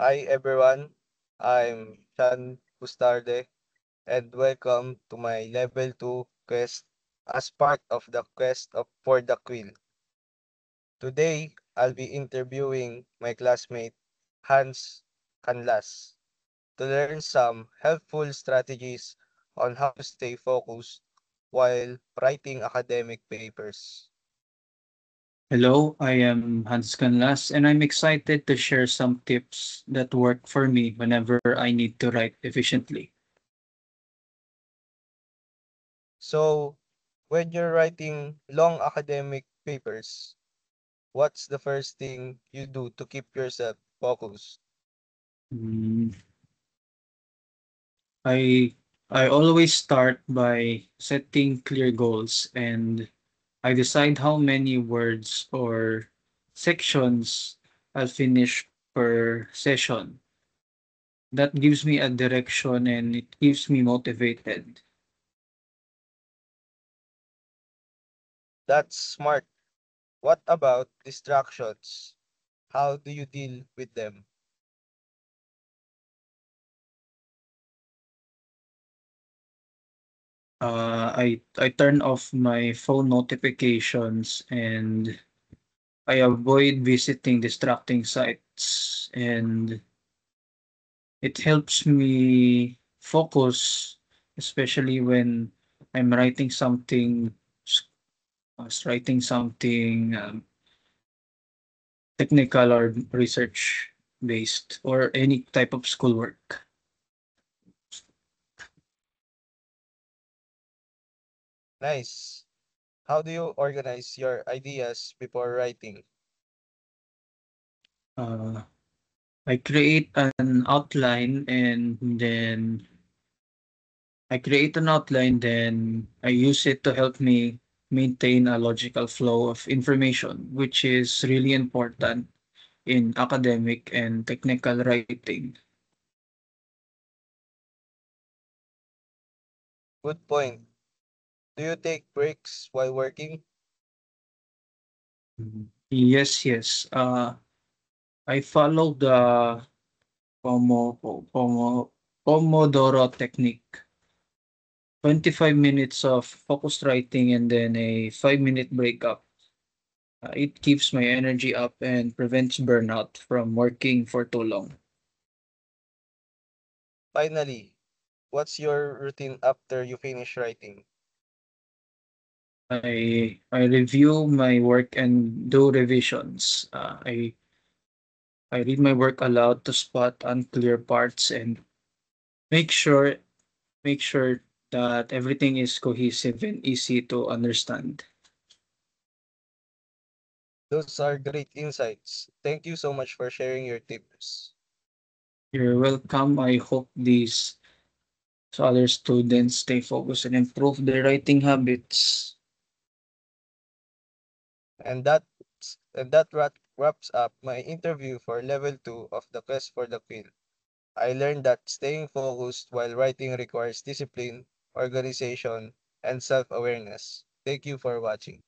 Hi everyone, I'm Sean Bustarde and welcome to my Level 2 quest as part of the quest for the Quill. Today, I'll be interviewing my classmate Hans Canlas to learn some helpful strategies on how to stay focused while writing academic papers. Hello, I am Hans Canlas, and I'm excited to share some tips that work for me whenever I need to write efficiently. So, when you're writing long academic papers, what's the first thing you do to keep yourself focused? Mm, I I always start by setting clear goals, and I decide how many words or sections I'll finish per session. That gives me a direction and it keeps me motivated. That's smart. What about distractions? How do you deal with them? I turn off my phone notifications and I avoid visiting distracting sites, and it helps me focus, especially when I'm writing something, writing something technical or research based or any type of schoolwork. Nice. How do you organize your ideas before writing? Uh, I create an outline and then then I use it to help me maintain a logical flow of information, which is really important in academic and technical writing. Good point. Do you take breaks while working? Yes. I follow the Pomodoro technique. 25 minutes of focused writing and then a 5-minute break up. It keeps my energy up and prevents burnout from working for too long. Finally, what's your routine after you finish writing? I review my work and do revisions. I read my work aloud to spot unclear parts and make sure make sure that everything is cohesive and easy to understand. Those are great insights. Thank you so much for sharing your tips. You're welcome. I hope these other students stay focused and improve their writing habits. And that wraps up my interview for level 2 of the quest for the Quill. I learned that staying focused while writing requires discipline, organization, and self-awareness. Thank you for watching.